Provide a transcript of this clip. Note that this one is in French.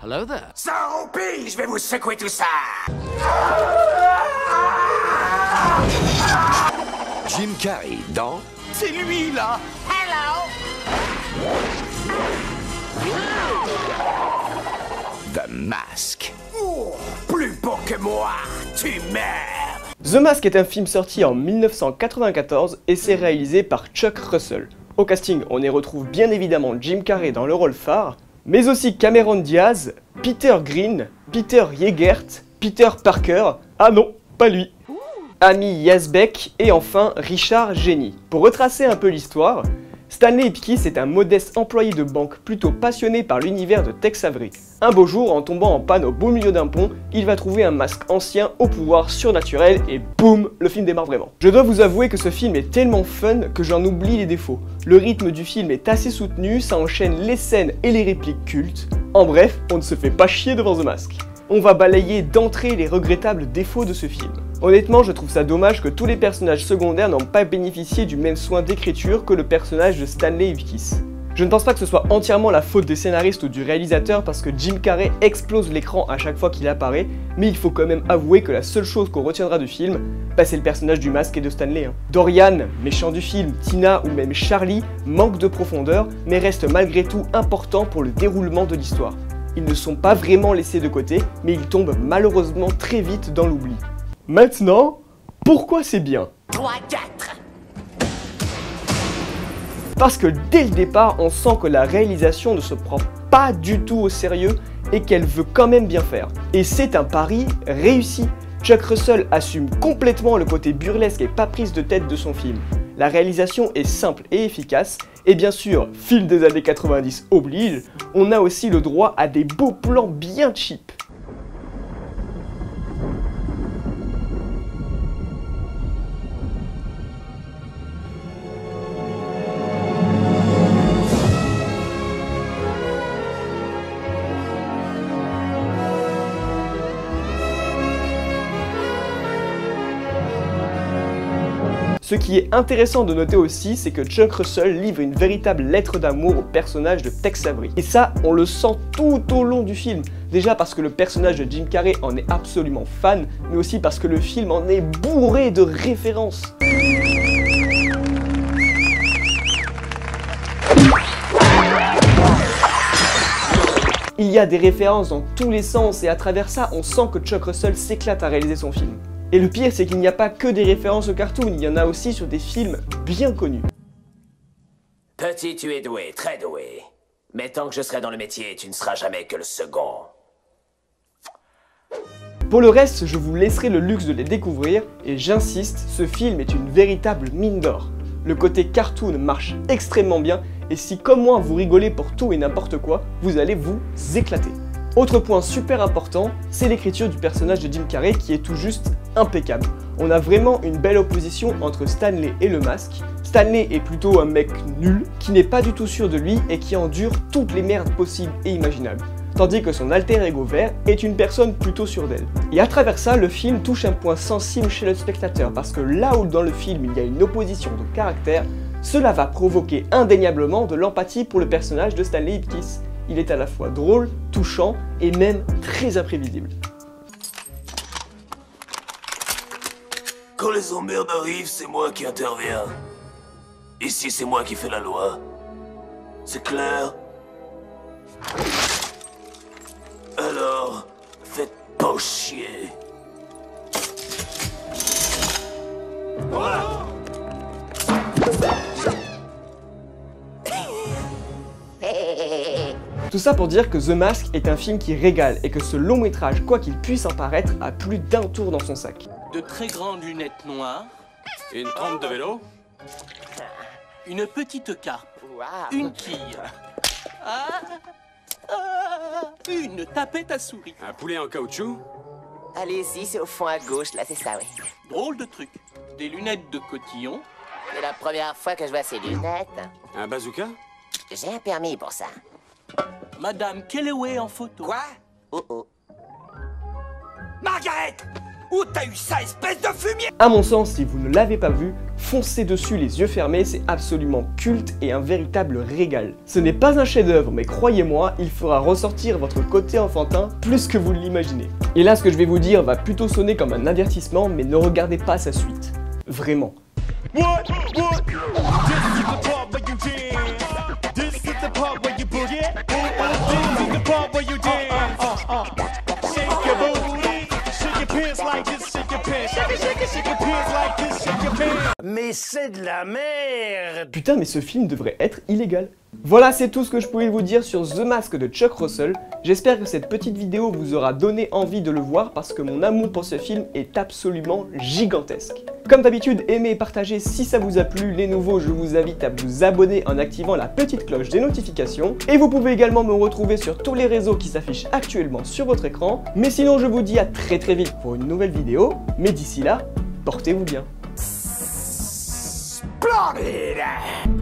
Hello there. Sans roupie, je vais vous secouer tout ça. Jim Carrey dans C'est lui, là. Hello. The Mask. Oh, plus beau que moi, tu meurs. The Mask est un film sorti en 1994 et c'est réalisé par Chuck Russell. Au casting, on y retrouve bien évidemment Jim Carrey dans le rôle phare, mais aussi Cameron Diaz, Peter Green, Peter Yegert, Peter Parker, ah non, pas lui, Amy Yazbek et enfin Richard Genie. Pour retracer un peu l'histoire, Stanley Ipkiss est un modeste employé de banque plutôt passionné par l'univers de Tex Avery. Un beau jour, en tombant en panne au beau milieu d'un pont, il va trouver un masque ancien au pouvoir surnaturel et boum, le film démarre vraiment. Je dois vous avouer que ce film est tellement fun que j'en oublie les défauts. Le rythme du film est assez soutenu, ça enchaîne les scènes et les répliques cultes. En bref, on ne se fait pas chier devant The Mask. On va balayer d'entrée les regrettables défauts de ce film. Honnêtement, je trouve ça dommage que tous les personnages secondaires n'ont pas bénéficié du même soin d'écriture que le personnage de Stanley Ipkiss. Je ne pense pas que ce soit entièrement la faute des scénaristes ou du réalisateur parce que Jim Carrey explose l'écran à chaque fois qu'il apparaît, mais il faut quand même avouer que la seule chose qu'on retiendra du film, c'est le personnage du masque et de Stanley. Dorian, méchant du film, Tina ou même Charlie manquent de profondeur, mais restent malgré tout importants pour le déroulement de l'histoire. Ils ne sont pas vraiment laissés de côté, mais ils tombent malheureusement très vite dans l'oubli. Maintenant, pourquoi c'est bien ? 3, 4. Parce que dès le départ, on sent que la réalisation ne se prend pas du tout au sérieux et qu'elle veut quand même bien faire. Et c'est un pari réussi. Chuck Russell assume complètement le côté burlesque et pas prise de tête de son film. La réalisation est simple et efficace, et bien sûr, film des années 90 oblige, on a aussi le droit à des beaux plans bien cheap. Ce qui est intéressant de noter aussi, c'est que Chuck Russell livre une véritable lettre d'amour au personnage de Tex Avery. Et ça, on le sent tout au long du film. Déjà parce que le personnage de Jim Carrey en est absolument fan, mais aussi parce que le film en est bourré de références. Il y a des références dans tous les sens et à travers ça, on sent que Chuck Russell s'éclate à réaliser son film. Et le pire, c'est qu'il n'y a pas que des références au cartoon, il y en a aussi sur des films bien connus. Petit, tu es doué, très doué. Mais tant que je serai dans le métier, tu ne seras jamais que le second. Pour le reste, je vous laisserai le luxe de les découvrir, et j'insiste, ce film est une véritable mine d'or. Le côté cartoon marche extrêmement bien, et si comme moi vous rigolez pour tout et n'importe quoi, vous allez vous éclater. Autre point super important, c'est l'écriture du personnage de Jim Carrey qui est tout juste impeccable. On a vraiment une belle opposition entre Stanley et le masque. Stanley est plutôt un mec nul, qui n'est pas du tout sûr de lui et qui endure toutes les merdes possibles et imaginables. Tandis que son alter ego vert est une personne plutôt sûre d'elle. Et à travers ça, le film touche un point sensible chez le spectateur, parce que là où dans le film il y a une opposition de caractère, cela va provoquer indéniablement de l'empathie pour le personnage de Stanley Ipkiss. Il est à la fois drôle, touchant et même très imprévisible. Quand les emmerdes arrivent, c'est moi qui interviens. Ici, c'est moi qui fais la loi. C'est clair? Alors, faites pas chier. Tout ça pour dire que The Mask est un film qui régale et que ce long métrage, quoi qu'il puisse en paraître, a plus d'un tour dans son sac. De très grandes lunettes noires. Une trempe de vélo. Une petite carpe. Une quille. Une tapette à souris. Un poulet en caoutchouc. Allez-y, c'est au fond à gauche, là, c'est ça, oui. Drôle de truc. Des lunettes de cotillon. C'est la première fois que je vois ces lunettes. Un bazooka. J'ai un permis pour ça. Madame Kellaway en photo. Quoi? Oh oh. Margaret! Où t'as eu ça, espèce de fumier? À mon sens, si vous ne l'avez pas vu, foncez dessus les yeux fermés, c'est absolument culte et un véritable régal. Ce n'est pas un chef-d'œuvre, mais croyez-moi, il fera ressortir votre côté enfantin plus que vous l'imaginez. Et là, ce que je vais vous dire va plutôt sonner comme un avertissement, mais ne regardez pas sa suite. Vraiment. Mais c'est de la merde! Putain, mais ce film devrait être illégal. Voilà, c'est tout ce que je pouvais vous dire sur The Mask de Chuck Russell. J'espère que cette petite vidéo vous aura donné envie de le voir parce que mon amour pour ce film est absolument gigantesque. Comme d'habitude, aimez et partagez si ça vous a plu. Les nouveaux, je vous invite à vous abonner en activant la petite cloche des notifications. Et vous pouvez également me retrouver sur tous les réseaux qui s'affichent actuellement sur votre écran. Mais sinon, je vous dis à très vite pour une nouvelle vidéo. Mais d'ici là, portez-vous bien. Splendid!